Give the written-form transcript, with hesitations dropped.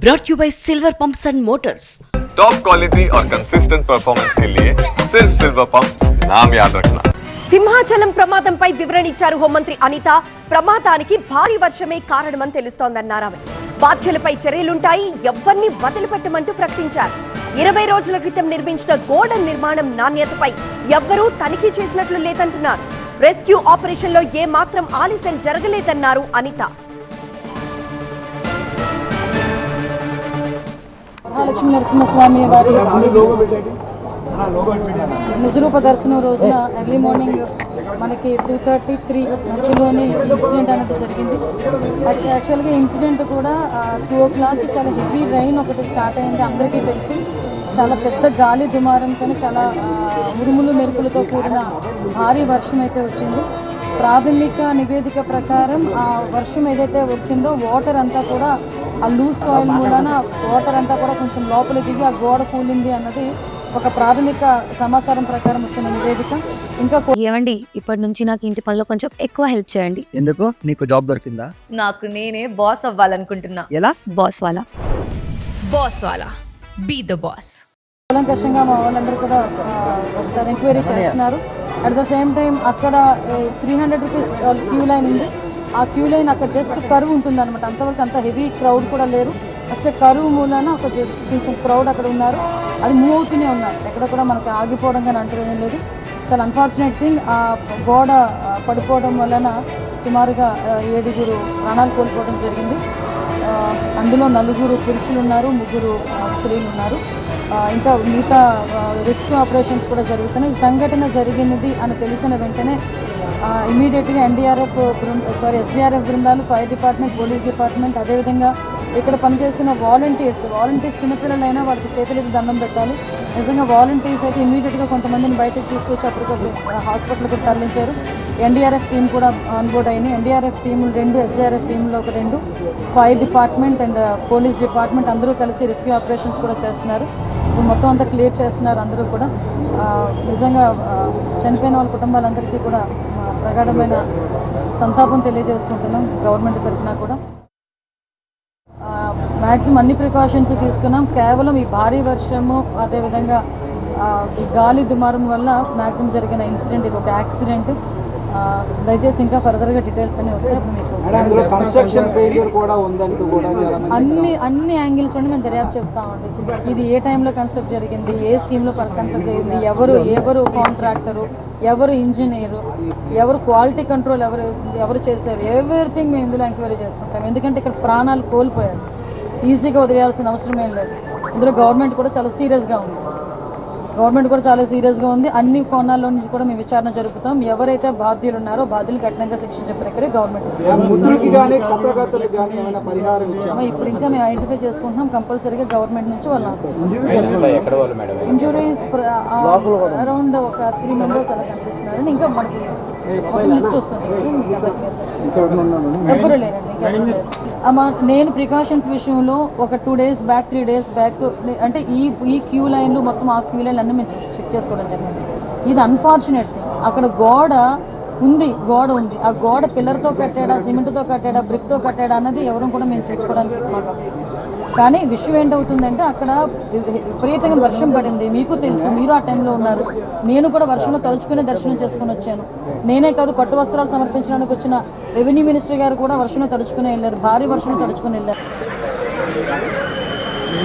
brought you by Silver Pumps and Motors. Top quality और consistent performance के लिए सिर्फ सिल्वर पंप्स नाम याद रखना. సింహాచలం ప్రమాదంపై వివరణ ఇచ్చారు హోంమంత్రి అనిత. ప్రమాదానికి భారీ వర్షమే కారణమని తెలుస్తోందన్నారు ఆమె. బాధ్యులపై చర్యలుంటాయి, ఎవ్వరిని వదిలిపెట్టమంటూ ప్రకటించారు. 20 రోజుల క్రితం నిర్మించిన గోడ నిర్మాణం నాణ్యతపై ఎవ్వరూ తనిఖీ చేసినట్లు లేదంటున్నారు. రెస్క్యూ ఆపరేషన్ లో ఏ మాత్రం ఆలస్యం జరగలేదన్నారు అనిత. మహాలక్ష్మి నరసింహస్వామి వారి నిజరూప దర్శనం రోజున ఎర్లీ మార్నింగ్ మనకి 2:33 మధ్యలోనే ఇన్సిడెంట్ అనేది జరిగింది. యాక్చువల్గా ఇన్సిడెంట్ కూడా 2 o'clock చాలా హెవీ రైన్ ఒకటి స్టార్ట్ అయింది. అందరికీ తెలుసు, చాలా పెద్ద గాలి దుమారంతో చాలా ఉరుములు మెరుపులతో కూడిన భారీ వర్షం అయితే వచ్చింది. ప్రాథమిక నివేదిక ప్రకారం ఆ వర్షం ఏదైతే వచ్చిందో వాటర్ అంతా కూడా ఆ లూజ్ సాయిల్ మూలన వాటర్ అంతా కూడా కొంచెం లోపల దిగి ఆ గోడ కూలింది అన్నది ఒక ప్రాథమిక సమాచారం ప్రకారం వచ్చిన నివేదిక. ఇంకా ఏమండి, ఇప్పటి నుంచి నాకు ఇంటి పనిలో కొంచెం ఎక్కువ హెల్ప్ చేయండి. ఎందుకు? నీకు జాబ్ దొరికిందా? నాకు నేనే బాస్ అవ్వాలనుకుంటున్నా. ఎలా? బాస్ వాలా బీ ద బాస్. కూలంకషంగా మా వాళ్ళందరూ కూడా ఒకసారి ఎంక్వైరీ చేస్తున్నారు. అట్ ద సేమ్ టైం అక్కడ 300 రూపీస్ క్యూ లైన్ ఉంది. ఆ క్యూ లైన్ అక్కడ జస్ట్ కరువు ఉంటుంది అనమాట. అంతవరకు అంత హెవీ క్రౌడ్ కూడా లేరు. ఫస్ట్ కరువు మూలాన ఒక జస్ట్ కొంచెం క్రౌడ్ అక్కడ ఉన్నారు. అది మూవ్ అవుతూనే ఉన్నారు. ఎక్కడ కూడా మనకి ఆగిపోవడం కానీ అంటేం లేదు. చాలా అన్ఫార్చునేట్ థింగ్, ఆ గోడ పడిపోవడం వలన సుమారుగా 7 ప్రాణాలు కోల్పోవడం జరిగింది. అందులో 4 పురుషులు ఉన్నారు, 3 స్త్రీలు ఉన్నారు. ఇంకా మిగతా రెస్క్యూ ఆపరేషన్స్ కూడా జరుగుతున్నాయి. ఈ సంఘటన జరిగినది అని తెలిసిన వెంటనే ఇమీడియట్గా ఎస్డీఆర్ఎఫ్ బృందాలు, ఫైర్ డిపార్ట్మెంట్, పోలీస్ డిపార్ట్మెంట్, అదేవిధంగా ఇక్కడ పనిచేస్తున్న వాలంటీర్స్ చిన్నపిల్లలైనా వాళ్ళకి చేతులకి దండం పెట్టాలి. నిజంగా వాలంటీర్స్ అయితే ఇమీడియట్గా కొంతమందిని బయటకు తీసుకొచ్చి అప్పటికప్పుడు హాస్పిటల్కి తరలించారు. ఎన్డీఆర్ఎఫ్ టీం కూడా ఆన్బోర్డ్ అయింది. ఎన్డీఆర్ఎఫ్ టీములు 2, ఎస్డీఆర్ఎఫ్ టీంలో ఒక 2, fire department and police department అందరూ కలిసి రెస్క్యూ ఆపరేషన్స్ కూడా చేస్తున్నారు. ఇప్పుడు మొత్తం అంతా క్లియర్ చేస్తున్నారు అందరూ కూడా. నిజంగా చనిపోయిన వాళ్ళ కుటుంబాలందరికీ కూడా ప్రగాఢమైన సంతాపం తెలియజేసుకుంటున్నాం గవర్నమెంట్ తరఫున కూడా. మ్యాక్సిమం అన్ని ప్రికాషన్స్ తీసుకున్నాం. కేవలం ఈ భారీ వర్షము అదేవిధంగా ఈ గాలి దుమారం వల్ల మ్యాక్సిమం జరిగిన ఇన్సిడెంట్, ఇది ఒక యాక్సిడెంట్. దయచేసి ఇంకా ఫర్దర్గా డీటెయిల్స్ అన్నీ వస్తాయి. మీకు అన్ని యాంగిల్స్ నుండి మేము దర్యాప్తు చెప్తామండి. ఇది ఏ టైంలో కన్స్ట్రక్ట్ జరిగింది, ఏ స్కీమ్లో కన్స్ట్రక్ట్ జరిగింది, ఎవరు కాంట్రాక్టరు, ఎవరు ఇంజనీరు, ఎవరు క్వాలిటీ కంట్రోల్ ఎవరు చేశారు, ఎవ్రీథింగ్ మేము ఇందులో ఎంక్వైరీ చేసుకుంటాం. ఎందుకంటే ఇక్కడ ప్రాణాలు కోల్పోయారు, ఈజీగా వదిలేయాల్సిన అవసరం ఏం లేదు. ఇందులో గవర్నమెంట్ కూడా చాలా సీరియస్గా ఉంది. అన్ని కోణాల్లో నుంచి కూడా మేము విచారణ జరుపుతాం. ఎవరైతే బాధ్యులు ఉన్నారో బాధ్యులు కఠినంగా శిక్షించే ప్రక్రియ గవర్నమెంట్ ఇప్పుడు ఇంకా మేము ఐడెంటిఫై చేసుకుంటున్నాం. కంపల్సరీగా గవర్నమెంట్ నుంచి వాళ్ళు ఇంజురీస్ అరౌండ్ ఒక 3 మెంబర్స్ అలా కనిపిస్తున్నారు. ఇంకా మనకి మొత్తం లిస్ట్ వస్తుంది. ఎవ్వరు లేరండి, ఇంకెవరు లేరు. నేను ప్రికాషన్స్ విషయంలో ఒక 2 days బ్యాక్ 3 days బ్యాక్ అంటే ఈ క్యూ లైన్లు మొత్తం ఆ క్యూ లైన్లు అన్నీ మేము చెక్ చేసుకోవడం జరిగింది. ఇది అన్ఫార్చునేట్ థింగ్. అక్కడ గోడ ఉంది. ఆ గోడ పిల్లర్తో కట్టాడా, సిమెంట్తో కట్టాడా, బ్రిక్తో కట్టాడా అన్నది ఎవరు కూడా మేము చూసుకోవడానికి మాకు. కానీ విషయం ఏంటవుతుందంటే అక్కడ విపరీతంగా వర్షం పడింది. మీకు తెలుసు, మీరు ఆ టైంలో ఉన్నారు. నేను కూడా వర్షంలో తలుచుకునే దర్శనం చేసుకుని వచ్చాను. నేనే కాదు, పట్టు వస్త్రాలు సమర్పించడానికి వచ్చిన రెవెన్యూ మినిస్టర్ గారు కూడా వర్షంలో తడుచుకుని వెళ్ళారు. భారీ వర్షంలో తడుచుకుని వెళ్ళారు.